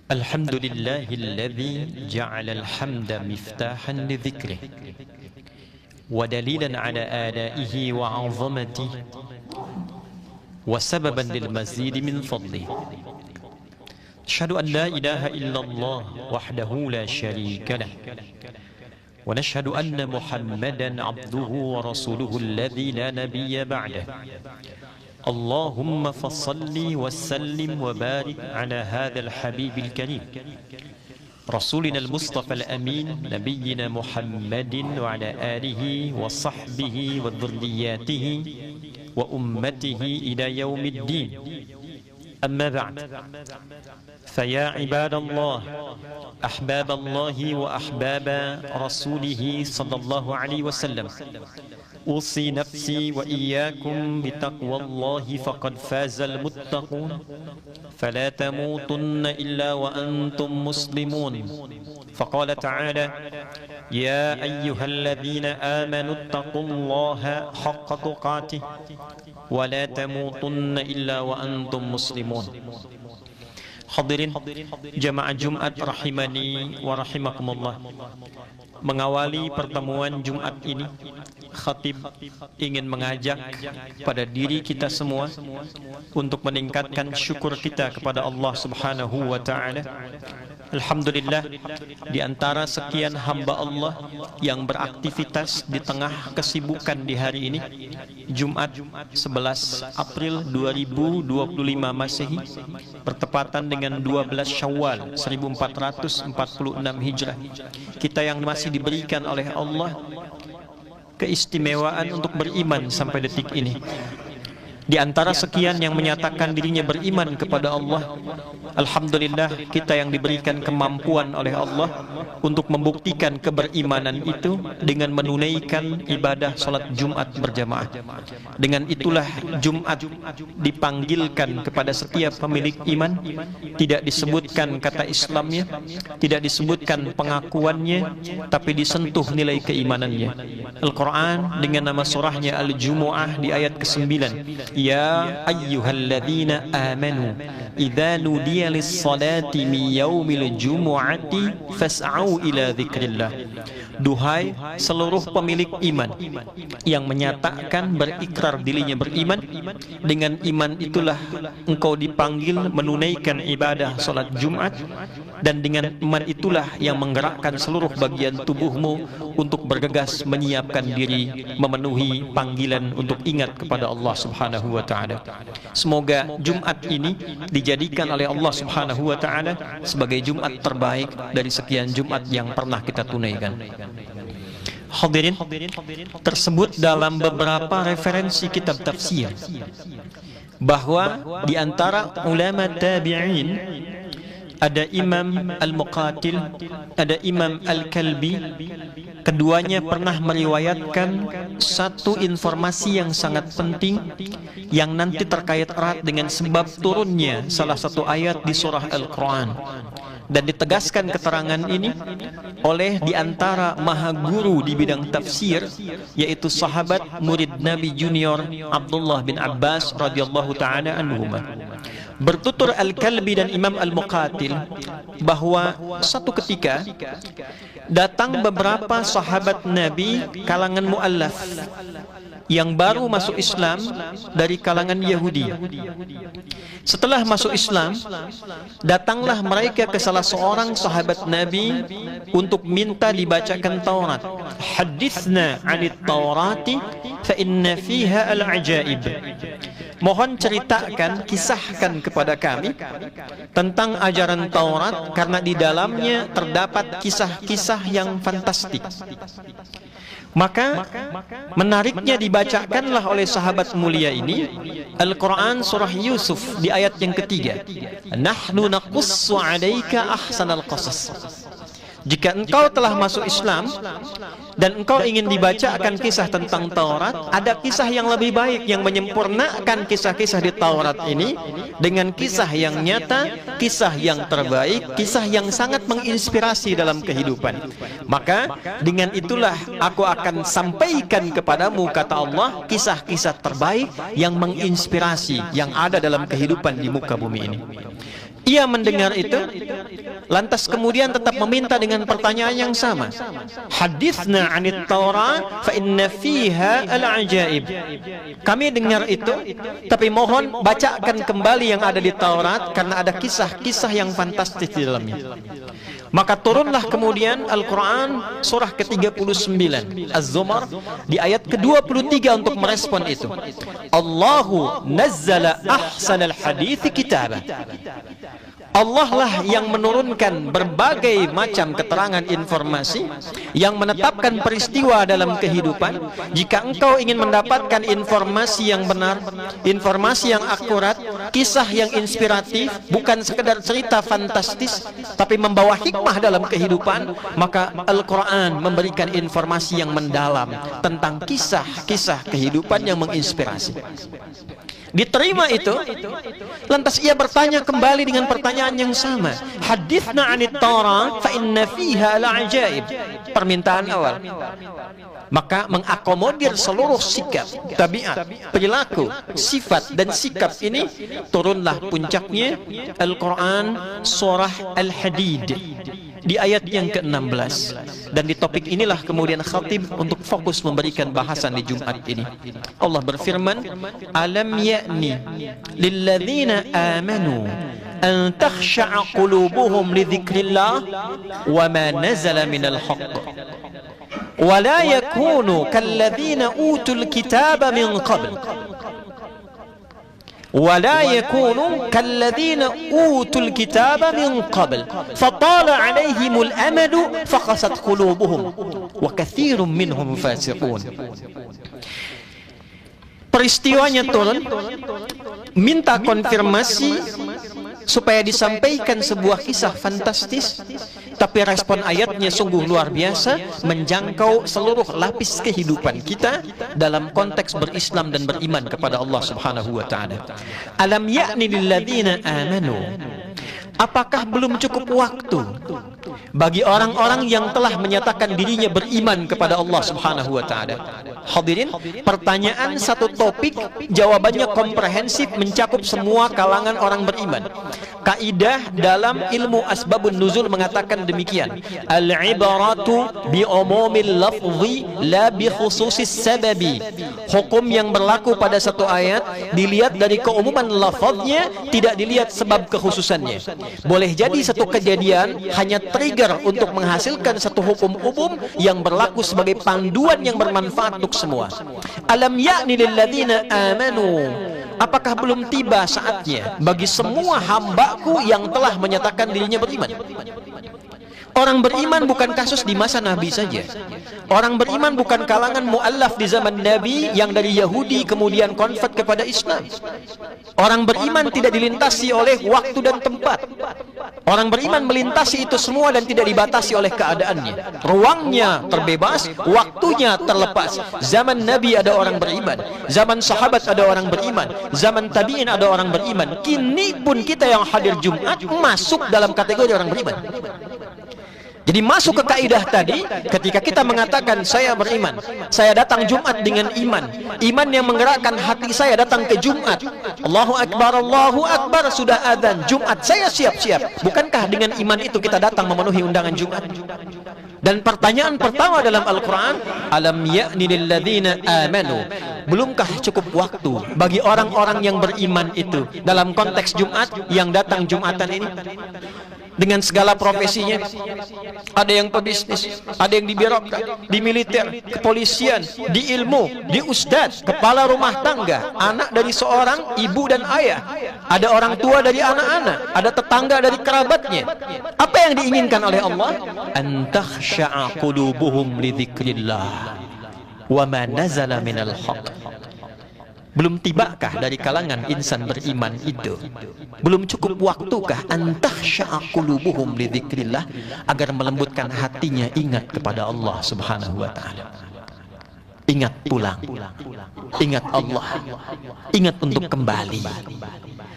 الحمد لله الذي جعل الحمد مفتاحا لذكره ودليلا على آلائه وعظمته وسببا للمزيد من فضله. أشهد أن لا إله إلا الله وحده لا شريك له ونشهد أن محمدا عبده ورسوله الذي لا نبي بعده. اللهم فصل وسلم وبارك على هذا الحبيب الكريم رسولنا المصطفى الأمين نبينا محمد وعلى آله وصحبه وذرياته وأمته إلى يوم الدين. أما بعد، فيا عباد الله أحباب الله وأحباب رسوله صلى الله عليه وسلم، أوصي نفسي وإياكم بتقوى الله فقد فاز المتقون، فلا تموتن إلا وأنتم مسلمون. فقال تعالى: يا أيها الذين آمنوا اتقوا الله حق تقاته ولا تموتن إلا وأنتم مسلمون. Hadirin jamaah Jumat rahimani wa rahimakumullah. Mengawali pertemuan Jumat ini, khatib ingin mengajak pada diri kita semua untuk meningkatkan syukur kita kepada Allah Subhanahu wa taala. Alhamdulillah, di antara sekian hamba Allah yang beraktivitas di tengah kesibukan di hari ini, Jumat 11 April 2025 Masehi, bertepatan dengan 12 Syawal 1446 Hijrah, kita yang masih diberikan oleh Allah keistimewaan untuk beriman sampai detik ini. Di antara sekian yang menyatakan dirinya beriman kepada Allah, alhamdulillah kita yang diberikan kemampuan oleh Allah untuk membuktikan keberimanan itu dengan menunaikan ibadah salat Jumat berjamaah. Dengan itulah Jumat dipanggilkan kepada setiap pemilik iman. Tidak disebutkan kata Islamnya, tidak disebutkan pengakuannya, tapi disentuh nilai keimanannya. Al-Quran dengan nama surahnya Al-Jumu'ah di ayat ke-9, Ya ayyuhalladzina amanu idza nudiya lis-salati min yaumil jumu'ati fas'au ila dzikrillah. Duhai seluruh pemilik iman yang menyatakan berikrar dirinya beriman, dengan iman itulah engkau dipanggil menunaikan ibadah salat Jumat, dan dengan iman itulah yang menggerakkan seluruh bagian tubuhmu untuk bergegas menyiapkan diri memenuhi panggilan untuk ingat kepada Allah Subhanahu wa taala. Semoga Jumat ini dijadikan oleh Allah Subhanahu wa taala sebagai Jumat terbaik dari sekian Jumat yang pernah kita tunaikan. Hadirin, tersebut dalam beberapa referensi kitab tafsir bahwa di antara ulama tabi'in ada Imam Al-Muqatil, ada Imam Al-Kalbi. Keduanya pernah meriwayatkan satu informasi yang sangat penting yang nanti terkait erat dengan sebab turunnya salah satu ayat di surah Al-Quran. Dan ditegaskan keterangan ini oleh diantara maha guru di bidang tafsir, yaitu sahabat murid Nabi Junior Abdullah bin Abbas radhiyallahu ta'ala anhuma. Bertutur Al-Kalbi dan Imam Al-Muqatil bahwa satu ketika datang beberapa sahabat Nabi kalangan mu'allaf yang baru masuk Islam dari kalangan Yahudi. Setelah masuk Islam, datanglah mereka ke salah seorang sahabat Nabi untuk minta dibacakan Taurat. Hadithna 'anit Taurati fa inna fiha al-ajaib. Mohon ceritakan, kisahkan kepada kami tentang ajaran Taurat, karena di dalamnya terdapat kisah-kisah yang fantastik. Maka menariknya dibacakanlah oleh sahabat mulia ini Al-Quran surah Yusuf di ayat yang ketiga, Nahnu naqussu 'alaika ahsanal qasas. Jika engkau telah masuk Islam dan engkau ingin dibacakan kisah tentang Taurat, ada kisah yang lebih baik yang menyempurnakan kisah-kisah di Taurat ini dengan kisah yang nyata, kisah yang terbaik, kisah yang sangat menginspirasi dalam kehidupan. Maka dengan itulah aku akan sampaikan kepadamu, kata Allah, kisah-kisah terbaik yang menginspirasi yang ada dalam kehidupan di muka bumi ini. Ia mendengar itu, lantas kemudian tetap meminta dengan pertanyaan yang sama. Hadithna 'anit Taurat fa inna fiha al-ajaib. Kami dengar itu, tapi mohon bacakan kembali yang ada di Taurat karena ada kisah-kisah yang fantastis di dalamnya. Maka turunlah kemudian Al-Quran surah ke-39 Az-Zumar di ayat ke-23 untuk merespon itu. Allahu nazzala ahsanal hadithi kitabah. Allah lah yang menurunkan berbagai macam keterangan informasi yang menetapkan peristiwa dalam kehidupan. Jika engkau ingin mendapatkan informasi yang benar, informasi yang akurat, kisah yang inspiratif, bukan sekedar cerita fantastis tapi membawa hikmah dalam kehidupan, maka Al-Quran memberikan informasi yang mendalam tentang kisah-kisah kehidupan yang menginspirasi. Diterima itu, lantas ia bertanya kembali dengan pertanyaan yang sama. Hadithna 'anit Taurat fa inna fiha al-ajaib. Permintaan awal. Maka mengakomodir seluruh sikap, tabiat, perilaku, sifat dan sikap ini, turunlah puncaknya Al-Quran surah Al-Hadid di ayat yang ke-16. Dan di topik inilah kemudian khatib untuk fokus memberikan bahasan di Jumat ini. Allah berfirman, alam ya'ni lilladzina amanu an takhsha'a qulubuhum li dzikrillah wa ma nazala minal haqq wa la yakunu kalladzina utul kitaba min qabl ولا يكونوا كالذين أوتوا الكتاب من قبل فطال عليهم الأمد فقست قلوبهم وكثير منهم فاسقون. Peristiwanya turun, minta konfirmasi supaya disampaikan sebuah kisah fantastis, tapi respon ayatnya sungguh luar biasa, menjangkau seluruh lapis kehidupan kita dalam konteks berislam dan beriman kepada Allah Subhanahu wa taala. Alam ya'ni lilladzina amanu. Apakah belum cukup waktu bagi orang-orang yang telah menyatakan dirinya beriman kepada Allah Subhanahu wa taala? Hadirin, pertanyaan satu topik, jawabannya komprehensif, mencakup semua kalangan orang beriman. Kaidah dalam ilmu asbabun nuzul mengatakan demikian. Al-ibaratu bi umumil lafzi la bi khususis sababi. Hukum yang berlaku pada satu ayat dilihat dari keumuman lafaznya, tidak dilihat sebab kekhususannya. Boleh jadi satu kejadian hanya trigger untuk menghasilkan satu hukum umum yang berlaku sebagai panduan yang bermanfaat untuk semua. Alam ya'ni lilladzina amanu. Apakah belum tiba saatnya bagi semua hambaku yang telah menyatakan dirinya beriman? Orang beriman bukan kasus di masa Nabi saja. Orang beriman bukan kalangan mu'allaf di zaman Nabi yang dari Yahudi kemudian konvert kepada Islam. Orang beriman tidak dilintasi oleh waktu dan tempat. Orang beriman melintasi itu semua dan tidak dibatasi oleh keadaannya. Ruangnya terbebas, waktunya terlepas. Zaman Nabi ada orang beriman, zaman sahabat ada orang beriman, zaman tabi'in ada orang beriman. Kini pun kita yang hadir Jumat masuk dalam kategori orang beriman. Jadi masuk ke kaidah tadi, ketika kita mengatakan saya beriman, saya datang Jumat dengan iman, iman yang menggerakkan hati saya datang ke Jumat. Allahu Akbar, sudah adzan Jumat, saya siap-siap. Bukankah dengan iman itu kita datang memenuhi undangan Jumat? Dan pertanyaan pertama dalam Al-Quran, alam ya'ni lilladzina amanu. Belumkah cukup waktu bagi orang-orang yang beriman itu dalam konteks Jumat yang datang Jumatan ini? Dengan segala profesinya, ada yang pebisnis, ada yang di birokrat, di militer, kepolisian, di ilmu, di ustadz, kepala rumah tangga, anak dari seorang ibu dan ayah, ada orang tua dari anak-anak, ada tetangga dari kerabatnya. Apa yang diinginkan oleh Allah? An takhsha'a qulubuhum li dzikrillah wa ma nazala minal haqq. Belum tibakah dari kalangan insan beriman itu? Belum cukup waktukah antah sya'aqulubuhum li dzikrillah agar melembutkan hatinya ingat kepada Allah Subhanahu wa taala. Ingat pulang, ingat Allah, ingat untuk kembali.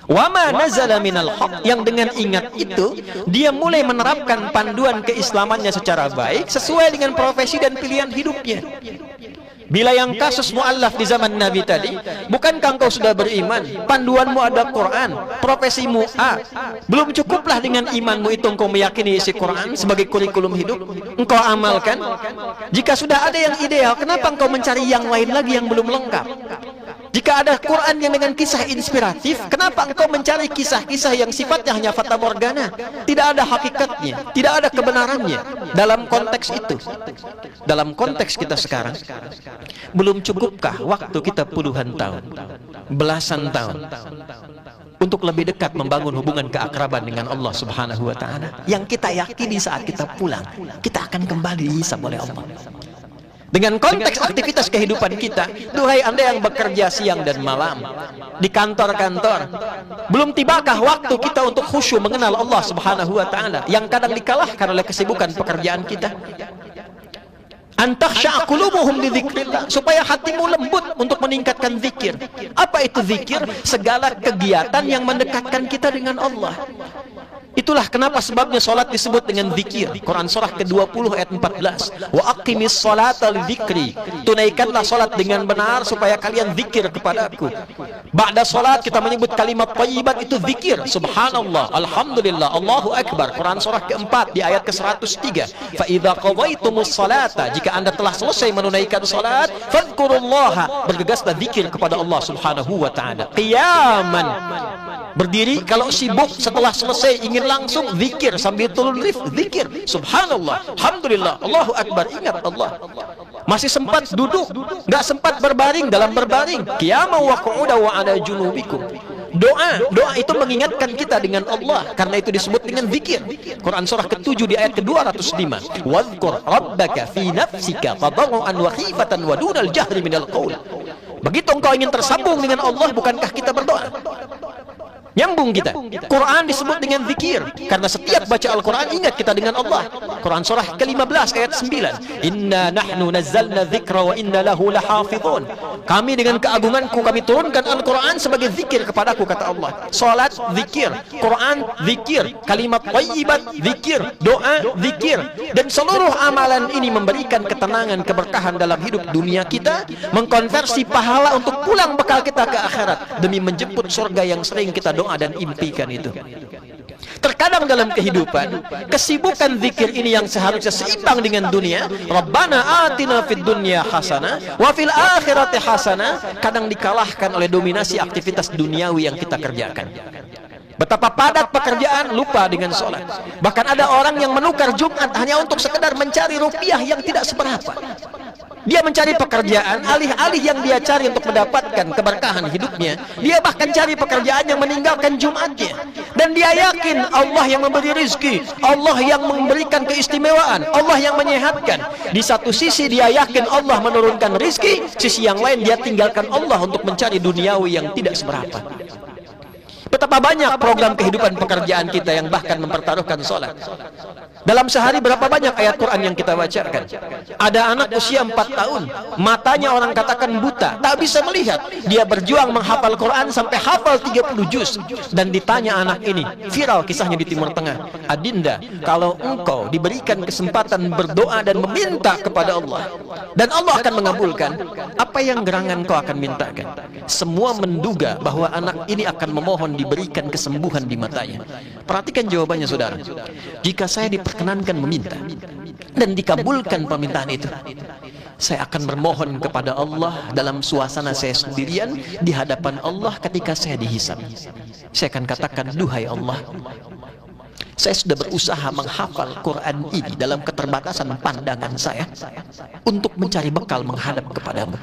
Wa ma nazala minal haqq, yang dengan ingat itu dia mulai menerapkan panduan keislamannya secara baik sesuai dengan profesi dan pilihan hidupnya. Bila yang kasus mu'allaf di zaman Nabi tadi, Bukankah engkau sudah beriman? Panduanmu ada Quran, profesimu A. Belum cukuplah dengan imanmu itu engkau meyakini isi Quran sebagai kurikulum hidup, engkau amalkan? Jika sudah ada yang ideal, kenapa engkau mencari yang lain lagi yang belum lengkap? Jika ada Quran yang dengan kisah inspiratif, kenapa engkau mencari kisah-kisah yang sifatnya hanya fata morgana? Tidak ada hakikatnya, tidak ada kebenarannya. Dalam konteks itu, dalam konteks kita sekarang, belum cukupkah waktu kita puluhan tahun, belasan tahun, untuk lebih dekat membangun hubungan keakraban dengan Allah Subhanahu wa Ta'ala, yang kita yakini saat kita pulang kita akan kembali dihisab oleh Allah. Dengan konteks aktivitas kehidupan kita, duhai Anda yang bekerja siang dan malam di kantor-kantor, belum tibakah waktu kita untuk khusyuk mengenal Allah Subhanahu wa Ta'ala yang kadang dikalahkan oleh kesibukan pekerjaan kita? Antakhsha'a qulubuhum li dzikrillah, supaya hatimu lembut untuk meningkatkan zikir. Apa itu zikir? Segala kegiatan yang mendekatkan kita dengan Allah. Itulah kenapa sebabnya salat disebut dengan zikir. Quran surah ke-20 ayat 14. Wa aqimis salata li dzikri. Tunaikanlah salat dengan benar supaya kalian zikir kepadaku. Ba'da salat kita menyebut kalimat thayyibat, itu zikir. Subhanallah, alhamdulillah, Allahu akbar. Quran surah ke-4 di ayat ke-103. Fa idza qadaytumus salata, jika Anda telah selesai menunaikan salat, fadhkurullaha, bergegaslah zikir kepada Allah Subhanahu wa Ta'ala. Qiyaman, berdiri kalau sibuk, setelah selesai ingin langsung zikir sambil turun lift, zikir. Subhanallah, alhamdulillah, Allahu akbar, ingat Allah. Masih sempat duduk, nggak sempat berbaring, dalam berbaring, qiyama wa qu'uda wa ala junubikum. Doa itu mengingatkan kita dengan Allah, karena itu disebut dengan zikir. Quran surah ke-7 di ayat ke-205. Wadhkur rabbaka fi nafsika tadarruan wa khifatan wa dunal jahri minal qaul. Begitu engkau ingin tersambung dengan Allah, bukankah kita berdoa? Nyambung kita. Quran disebut dengan zikir karena setiap baca Al-Quran ingat kita dengan Allah. Quran surah ke-15 ayat 9. Inna nahnu nazzalna dzikra wa inna lahu lahafizun. Kami dengan keagunganku kami turunkan Al-Quran sebagai zikir kepadaku, kata Allah. Salat zikir, Quran zikir, kalimat thayyibat zikir, doa zikir, dan seluruh amalan ini memberikan ketenangan, keberkahan dalam hidup dunia kita, mengkonversi pahala untuk pulang bekal kita ke akhirat demi menjemput surga yang sering kita doa dan impikan itu. Terkadang dalam kehidupan, kesibukan zikir ini yang seharusnya seimbang dengan dunia, Rabbana atina fid dunya hasanah wa fil akhirati hasanah, kadang dikalahkan oleh dominasi aktivitas duniawi yang kita kerjakan. Betapa padat pekerjaan, lupa dengan sholat. Bahkan ada orang yang menukar Jumat hanya untuk sekedar mencari rupiah yang tidak seberapa. Dia mencari pekerjaan, alih-alih yang dia cari untuk mendapatkan keberkahan hidupnya, dia bahkan cari pekerjaan yang meninggalkan Jumatnya. Dan dia yakin Allah yang memberi rezeki, Allah yang memberikan keistimewaan, Allah yang menyehatkan. Di satu sisi dia yakin Allah menurunkan rezeki, sisi yang lain dia tinggalkan Allah untuk mencari duniawi yang tidak seberapa. Betapa banyak program kehidupan pekerjaan kita yang bahkan mempertaruhkan sholat. Dalam sehari berapa banyak ayat Quran yang kita bacakan? Ada anak usia 4 tahun, matanya orang katakan buta, tak bisa melihat. Dia berjuang menghafal Quran sampai hafal 30 juz. Dan ditanya anak ini, viral kisahnya di Timur Tengah, Adinda, kalau engkau diberikan kesempatan berdoa dan meminta kepada Allah, dan Allah akan mengabulkan, apa yang gerangan kau akan mintakan? Semua menduga bahwa anak ini akan memohon diberikan kesembuhan di matanya. Perhatikan jawabannya, saudara. Jika saya diperkenankan meminta dan dikabulkan permintaan itu, saya akan bermohon kepada Allah dalam suasana saya sendirian di hadapan Allah ketika saya dihisab. Saya akan katakan, duhai Allah, saya sudah berusaha menghafal Quran ini dalam keterbatasan pandangan saya untuk mencari bekal menghadap kepadamu.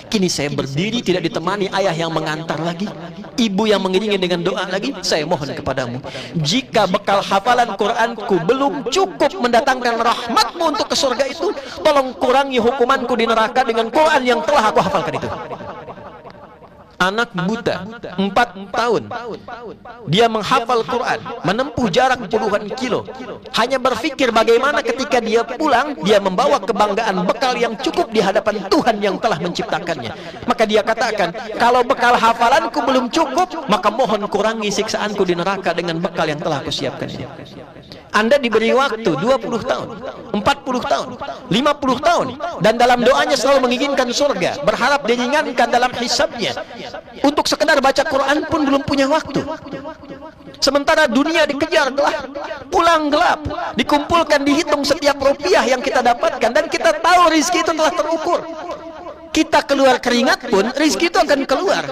Kini saya berdiri tidak ditemani ayah yang mengantar lagi, ibu yang mengiringi dengan doa lagi. Saya mohon kepadamu, jika bekal hafalan Quranku belum cukup mendatangkan rahmatmu untuk ke surga itu, tolong kurangi hukumanku di neraka dengan Quran yang telah aku hafalkan itu. Anak buta 4 tahun, dia menghafal Quran, menempuh jarak puluhan kilo, hanya berpikir bagaimana ketika dia pulang dia membawa kebanggaan bekal yang cukup di hadapan Tuhan yang telah menciptakannya. Maka dia katakan, kalau bekal hafalanku belum cukup, maka mohon kurangi siksaanku di neraka dengan bekal yang telah aku siapkan ini. Anda diberi waktu 20 tahun, 40 tahun, 50 tahun, dan dalam doanya selalu menginginkan surga, berharap diringankan dalam hisabnya. Untuk sekedar baca Quran pun belum punya waktu. Sementara dunia dikejar gelap, pulang gelap, dikumpulkan, dihitung setiap rupiah yang kita dapatkan, dan kita tahu rizki itu telah terukur. Kita keluar keringat pun rizki itu akan keluar.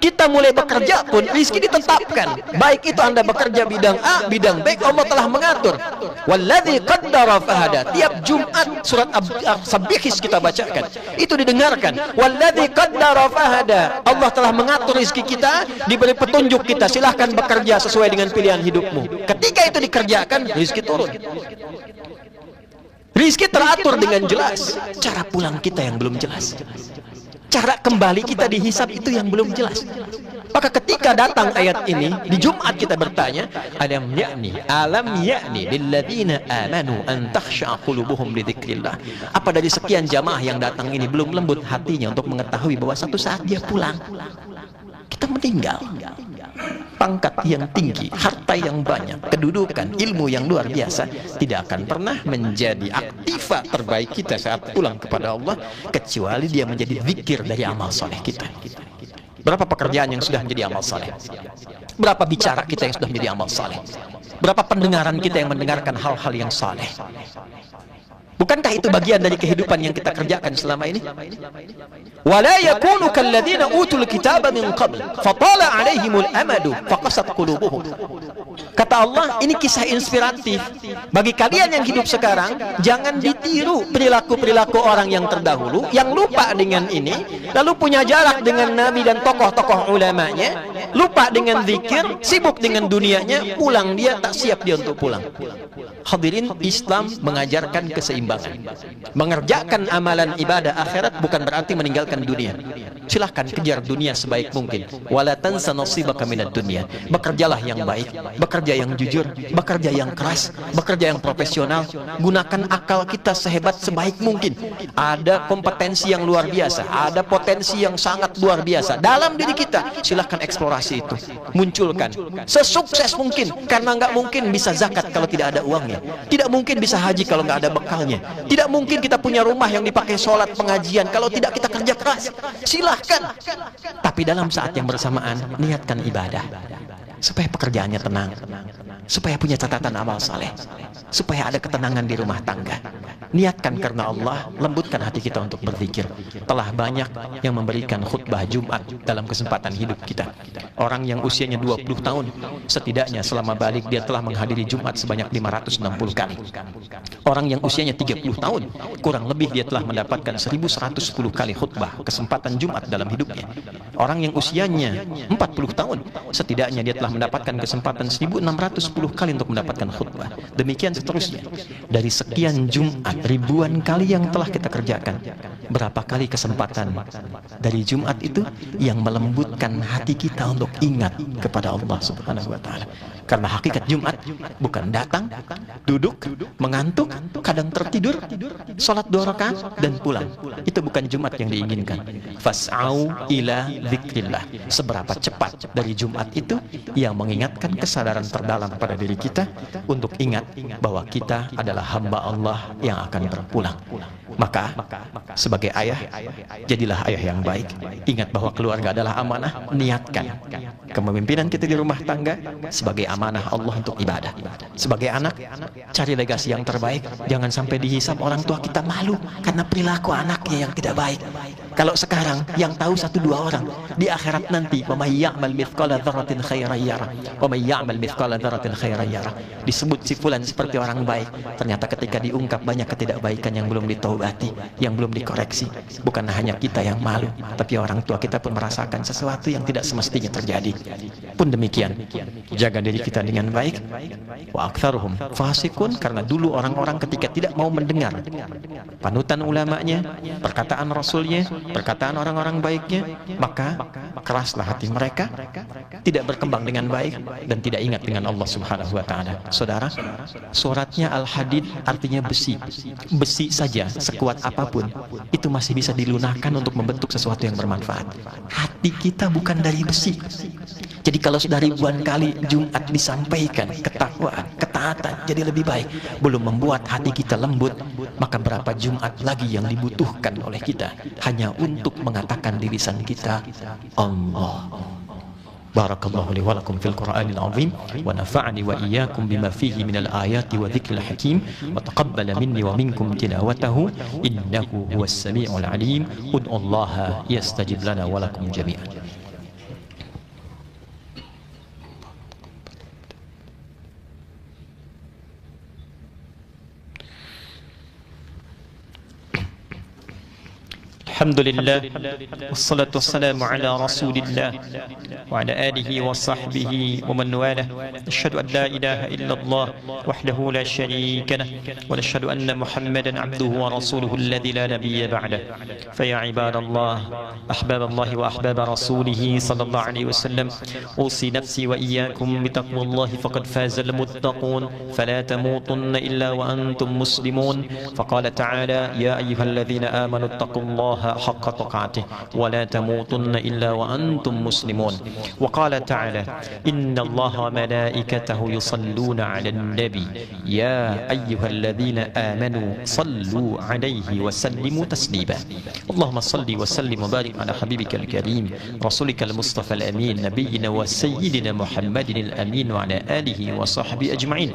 Kita mulai bekerja pun rizki ditetapkan. Baik itu Anda bekerja bidang A, bidang B, Allah telah mengatur. Walladzi qaddara fahada. Tiap Jumat surat As-Sabbihis kita bacakan, itu didengarkan. Walladzi qaddara fahada. Allah telah mengatur rizki kita, diberi petunjuk kita. Silahkan bekerja sesuai dengan pilihan hidupmu. Ketika itu dikerjakan, rizki turun. Rizki teratur dengan jelas. Cara pulang kita yang belum jelas. Cara kembali kita dihisab itu yang belum jelas. Maka ketika datang ayat ini, di Jumat kita bertanya, alam ya'ni lilladzina amanu an takhsha'a qulubuhum li dzikrillah. Apa dari sekian jamaah yang datang ini belum lembut hatinya untuk mengetahui bahwa satu saat dia pulang, kita meninggal. Pangkat yang tinggi, harta yang banyak, kedudukan, ilmu yang luar biasa tidak akan pernah menjadi aktiva terbaik kita saat pulang kepada Allah, kecuali dia menjadi zikir dari amal soleh kita. Berapa pekerjaan yang sudah menjadi amal soleh? Berapa bicara kita yang sudah menjadi amal soleh? Berapa pendengaran kita yang mendengarkan hal-hal yang soleh? Bukankah itu bagian dari kehidupan yang kita kerjakan selama ini? Wala yakunu kalladzina utul kitaba min qabl fatala 'alaihimul amadu faqasat qulubuhum. Kata Allah, ini kisah inspiratif bagi kalian yang hidup sekarang. Jangan ditiru perilaku-perilaku orang yang terdahulu yang lupa dengan ini, lalu punya jarak dengan Nabi dan tokoh-tokoh ulamanya, lupa dengan zikir, sibuk dengan dunianya, pulang dia tak siap dia untuk pulang. Hadirin, Islam mengajarkan keseimbangan. Mengerjakan amalan ibadah akhirat bukan berarti meninggalkan dunia. Silahkan kejar dunia sebaik mungkin. Wala tansa nasibaka minad dunya. Bekerjalah yang baik, bekerja yang jujur, bekerja yang keras, bekerja yang profesional. Gunakan akal kita sehebat sebaik mungkin. Ada kompetensi yang luar biasa, ada potensi yang sangat luar biasa dalam diri kita. Silahkan eksplorasi itu, munculkan sesukses mungkin. Karena nggak mungkin bisa zakat kalau tidak ada uangnya. Tidak mungkin bisa haji kalau nggak ada bekalnya. Tidak mungkin kita punya rumah yang dipakai sholat pengajian kalau tidak kita kerja keras. Silahkan. Tapi dalam saat yang bersamaan, niatkan ibadah. Supaya pekerjaannya tenang. Supaya punya catatan amal saleh. Supaya ada ketenangan di rumah tangga. Niatkan karena Allah, lembutkan hati kita untuk berzikir. Telah banyak yang memberikan khutbah Jumat dalam kesempatan hidup kita. Orang yang usianya 20 tahun, setidaknya selama balik dia telah menghadiri Jumat sebanyak 560 kali. Orang yang usianya 30 tahun, kurang lebih dia telah mendapatkan 1110 kali khutbah kesempatan Jumat dalam hidupnya. Orang yang usianya 40 tahun, setidaknya dia telah mendapatkan kesempatan 1610 kali untuk mendapatkan khutbah. Demikian seterusnya. Dari sekian Jumat, ribuan kali yang telah kita kerjakan, berapa kali kesempatan dari Jumat itu yang melembutkan hati kita untuk ingat kepada Allah Subhanahu wa Ta'ala. Karena hakikat Jumat bukan datang, duduk, mengantuk, kadang tertidur, sholat 2 rakaat dan pulang. Itu bukan Jumat yang diinginkan. Fas'au ila dzikrillah. Seberapa cepat dari Jumat itu yang mengingatkan kesadaran terdalam pada diri kita untuk ingat bahwa kita adalah hamba Allah yang akan berpulang. Maka sebagai ayah, jadilah ayah yang baik. Ingat bahwa keluarga adalah amanah. Niatkan kepemimpinan kita di rumah tangga sebagai amanah Allah untuk ibadah. Sebagai anak, cari legasi yang terbaik. Jangan sampai dihisab orang tua kita malu karena perilaku anaknya yang tidak baik. Kalau sekarang yang tahu 1-2 orang, di akhirat nanti wa may ya'mal mithqala dzarratin khairan yarah wa may ya'mal mithqala dzarratin khairan yarah. Disebut si fulan seperti orang baik, ternyata ketika diungkap banyak ketidakbaikan yang belum ditaubati, yang belum dikoreksi. Bukan hanya kita yang malu, tapi orang tua kita pun merasakan sesuatu yang tidak semestinya terjadi. Pun demikian, jaga diri kita dengan baik. Wa aktsaruhum fasikun, karena dulu orang-orang ketika tidak mau mendengar panutan ulamanya, perkataan rasulnya, perkataan orang-orang baiknya, maka keraslah hati mereka, tidak berkembang dengan baik dan tidak ingat dengan Allah Subhanahu wa taala. Saudara, suratnya Al-Hadid artinya besi. Besi saja sekuat apapun itu masih bisa dilunakkan untuk membentuk sesuatu yang bermanfaat. Hati kita bukan dari besi. Jadi kalau sudah ribuan kali Jumat disampaikan ketakwaan, ketaatan jadi lebih baik, belum membuat hati kita lembut, maka berapa Jumat lagi yang dibutuhkan oleh kita hanya untuk mengatakan di lisan kita Allah. Barakallahu li wa lakum fil Qur'anil azim wa nafa'ani wa iyyakum bima fihi minal ayati wa dzikril hakim wa taqabbala minni wa minkum tilawatahu innahu huwas samiul alim. Ud'ullaha yastajib lana wa lakum jami'an. Alhamdulillah wassalatu wassalamu ala rasulillah wa ala alihi wa sahbihi wa man walah. Asyhadu an la ilaha illallah wahdahu la syarika lah wa asyhadu anna Muhammadan abduhu wa rasuluhu alladhi la nabiyya ba'dah. Fa ya ibadallah ahbaballahi wa ahbab rasulih sallallahu alaihi wasallam, usi nafsi wa iyyakum bi taqwallahi faqad fazal muttaqun fala tamutunna illa wa antum muslimun. Faqala ta'ala ya ayyuhalladhina amanu taqullaha حق تقاته ولا تموتن إلا وأنتم مسلمون. وقال تعالى إن الله وملائكته يصلون على النبي يا أيها الذين آمنوا صلوا عليه وسلموا تسليما. اللهم صل وسلم وبارك على حبيبك الكريم رسولك المصطفى الأمين نبينا وسيدنا محمد الأمين وعلى آله وصحبه أجمعين.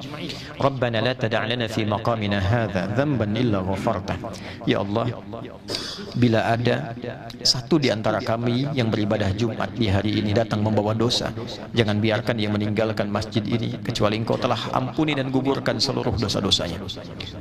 ربنا لا تدع لنا في مقامنا هذا ذنبا إلا غفرته. يا الله, bila ada satu di antara kami yang beribadah Jumat di hari ini datang membawa dosa, jangan biarkan dia meninggalkan masjid ini kecuali Engkau telah ampuni dan gugurkan seluruh dosa-dosanya.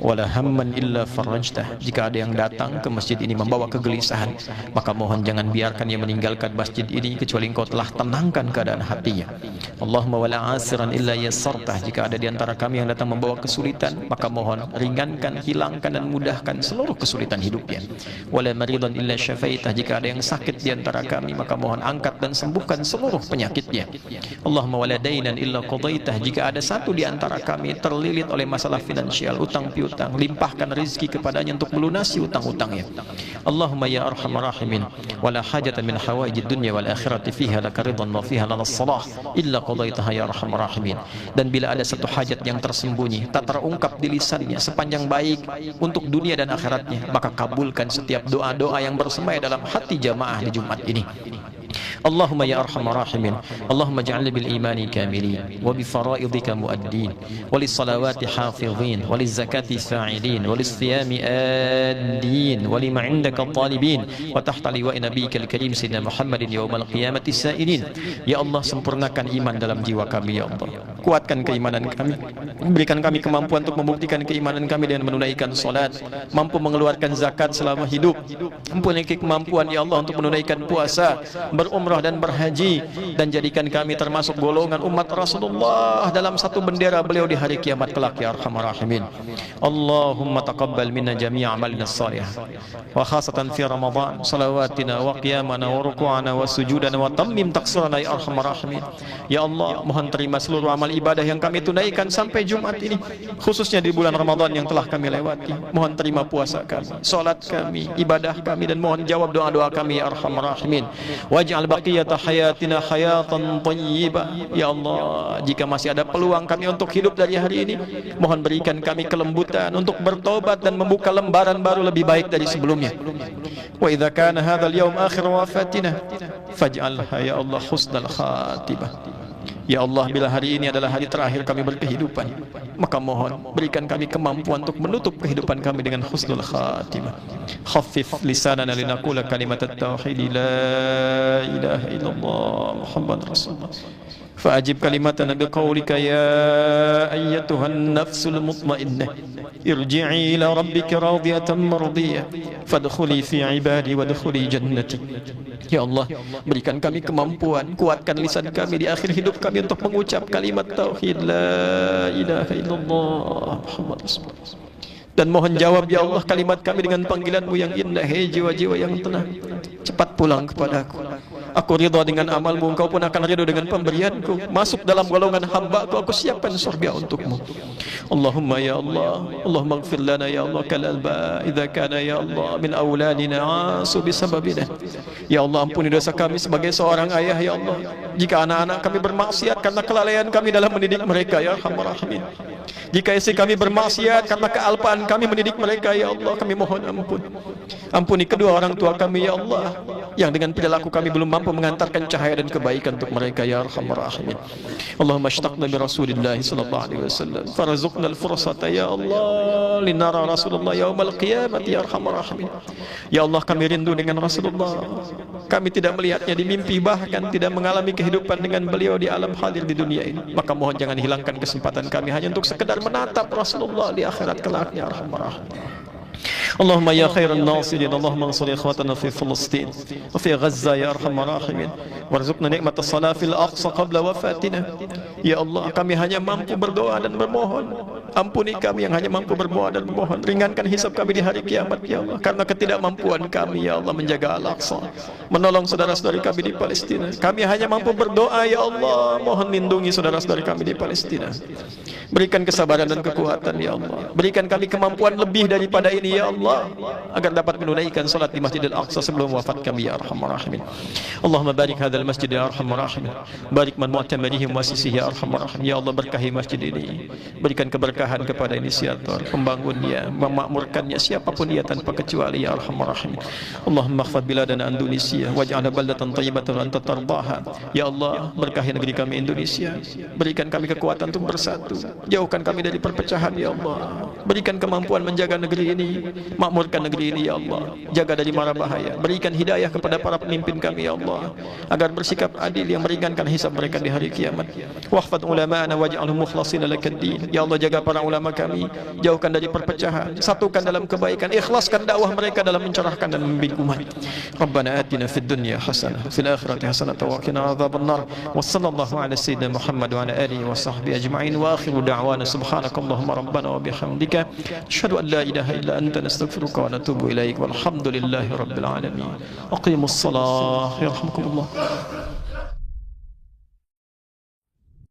Wala hamman illa farajtah. Jika ada yang datang ke masjid ini membawa kegelisahan, maka mohon jangan biarkan dia meninggalkan masjid ini kecuali Engkau telah tenangkan keadaan hatinya. Allahumma wala asiran illa yassartah. Jika ada di antara kami yang datang membawa kesulitan, maka mohon ringankan, hilangkan dan mudahkan seluruh kesulitan hidupnya. Wala maridan illa syafaitah. Jika ada yang sakit di antara kami, maka mohon angkat dan sembuhkan seluruh penyakitnya. Allahumma wala dainan illa qadaitah. Jika ada satu di antara kami terlilit oleh masalah finansial, utang piutang, limpahkan rezeki kepadanya untuk melunasi utang-utangnya. Allahumma ya arhamar rahimin, wala hajatan min hawaijid dunya wal akhirati fiha laka ridwan wa fiha lana salah illa qadaitaha ya arhamar rahimin. Dan bila ada satu hajat yang tersembunyi tak terungkap di lisannya sepanjang baik untuk dunia dan akhiratnya, maka kabulkan setiap doa-doa yang bersemayam dalam hati jamaah di Jumat ini. Allahumma ya arhamar rahimin, Allahumma ja'alna bil imani kamilin wa bi faraidika muaddin wa lis salawati hafizin wa liz zakati fa'ilin wa lis siyami addin wa lima 'indaka talibin wa tahta liwa'i nabiyyikal karim sayyidina Muhammadin yaumal qiyamati sa'ilin. Ya Allah, sempurnakan iman dalam jiwa kami ya Allah. Kuatkan keimanan kami, berikan kami kemampuan untuk membuktikan keimanan kami dengan menunaikan salat, mampu mengeluarkan zakat selama hidup, mempunyai kemampuan ya Allah untuk menunaikan puasa, berumrah dan berhaji, dan jadikan kami termasuk golongan umat Rasulullah dalam satu bendera beliau di hari kiamat kelak ya arhamar rahimin. Allahumma taqabbal minna jami'a amalina salihah wa khasatan fi Ramadan salawatina wa qiyamana wa ruku'ana wa sujudana wa tammim taqsirana ya arhamar rahimin. Ya Allah, mohon terima seluruh amal ibadah yang kami tunaikan sampai Jumat ini, khususnya di bulan Ramadan yang telah kami lewati. Mohon terima puasa kami, salat kami, ibadah kami, dan mohon jawab doa-doa kami ya arhamar rahimin. Waj'al baqiyata hayatina hayatan thayyibah. Ya Allah, jika masih ada peluang kami untuk hidup dari hari ini, mohon berikan kami kelembutan untuk bertobat dan membuka lembaran baru lebih baik dari sebelumnya. Wa idza kana hadzal yaum akhir wafatina faj'alha ya Allah husnal khatimah. Ya Allah, bila hari ini adalah hari terakhir kami berkehidupan, maka mohon berikan kami kemampuan untuk menutup kehidupan kami dengan husnul khatimah. Khaffif lisanana linaqula kalimat at-tauhid la ilaha illallah Muhammad Rasulullah. فأجب كلمتنا بقولك يا أيتها النفس المطمئنة ارجعي إلى ربك راضية مرضية فادخلي في عبادي وادخلي جنتي. Ya Allah, berikan kami kemampuan, kuatkan lisan kami di akhir hidup kami untuk mengucap kalimat tauhid la ilaha illallah Muhammad Rasulullah. Dan mohon jawab ya Allah kalimat kami dengan panggilan-Mu yang indah. Hei jiwa-jiwa yang tenang, cepat pulang kepadaku. Aku ridha dengan amalmu, Engkau pun akan ridha dengan pemberianku. Masuk dalam golongan hamba-Ku, aku siapkan surga untukmu. Allahumma ya Allah, Allahumma ighfir lana ya Allah kalalba idza kana ya Allah min auladina asu bisababina. Ya Allah, ampuni dosa kami sebagai seorang ayah ya Allah, jika anak-anak kami bermaksiat karena kelalaian kami dalam mendidik mereka ya Arhamar Rahimin. Jika istri kami bermaksiat karena kealpaan kami mendidik mereka ya Allah, kami mohon ampun. Ampuni kedua orang tua kami ya Allah, yang dengan perilaku kami belum mampu mengantarkan cahaya dan kebaikan untuk mereka ya Arhamar Rahimin. Allahumma ashtaqna bi Rasulillah sallallahu alaihi wasallam farzuqna al-fursata ya Allah linara Rasulullah yaumal qiyamah ya Arhamar Rahimin. Ya Allah, kami rindu dengan Rasulullah. Kami tidak melihatnya di mimpi, bahkan tidak mengalami kehidupan dengan beliau di alam hadir di dunia ini. Maka mohon jangan hilangkan kesempatan kami hanya untuk sekedar menatap Rasulullah di akhirat kelak ya Arhamar Rahimin. Allahumma ya khairan nasirin, Allahumma ansur ikhwatana fi Filistin wa fi Gaza ya Arhamar Rahimin, warzuqna nikmat as-salah fil aqsa qabla wafatina. Ya Allah, kami hanya mampu berdoa dan bermohon. Ampuni kami yang hanya mampu berdoa dan bermohon. Ringankan hisab kami di hari kiamat ya Allah, karena ketidakmampuan kami ya Allah menjaga Al-Aqsa, menolong saudara-saudari kami di Palestina. Kami hanya mampu berdoa ya Allah, mohon lindungi saudara-saudari kami di Palestina. Berikan kesabaran dan kekuatan ya Allah. Berikan kami kemampuan lebih daripada ini ya Allah, agar dapat menunaikan salat di Masjidil Aqsa sebelum wafat kami ya Arhamar Rahimin. Allahumma barik hadzal masjid ya Arhamar Rahimin. Barik man mu'tamarihi muassisihi ya Arhamar Rahimin. Ya Allah, berkahi masjid ini. Berikan keberkahan kepada inisiator, pembangunnya, memakmurkannya, siapapun dia tanpa kecuali ya Arhamar Rahimin. Allahumma ighfir biladana Indonesia waj'alha baldatan thayyibatan wa anta tardaha. Ya Allah, berkahi negeri kami Indonesia. Berikan kami kekuatan untuk bersatu. Jauhkan kami dari perpecahan ya Allah. Berikan kemampuan menjaga negeri ini, makmurkan negeri ini ya Allah. Jaga dari mara bahaya. Berikan hidayah kepada para pemimpin kami ya Allah, agar bersikap adil yang meringankan hisab mereka di hari kiamat. Wahfad ulama'ana waj'alhum mukhlasin lakad-din. Ya Allah, jaga para ulama kami, jauhkan dari perpecahan, satukan dalam kebaikan, ikhlaskan dakwah mereka dalam mencerahkan dan membimbing umat. Rabbana atina fid dunya hasanah fil akhirati hasanah wa qina adzabannar. Wa sallallahu ala sayyidina Muhammad wa ala alihi wa sahbihi ajma'in. Wa akhiru da'wana subhanakallahumma rabbana wa bihamdika asyhadu an la ilaha illa anta nastaghfiruka wa natubu ilaik. Walhamdulillahi rabbil alamin. Aqimus salah yarhamkumullah.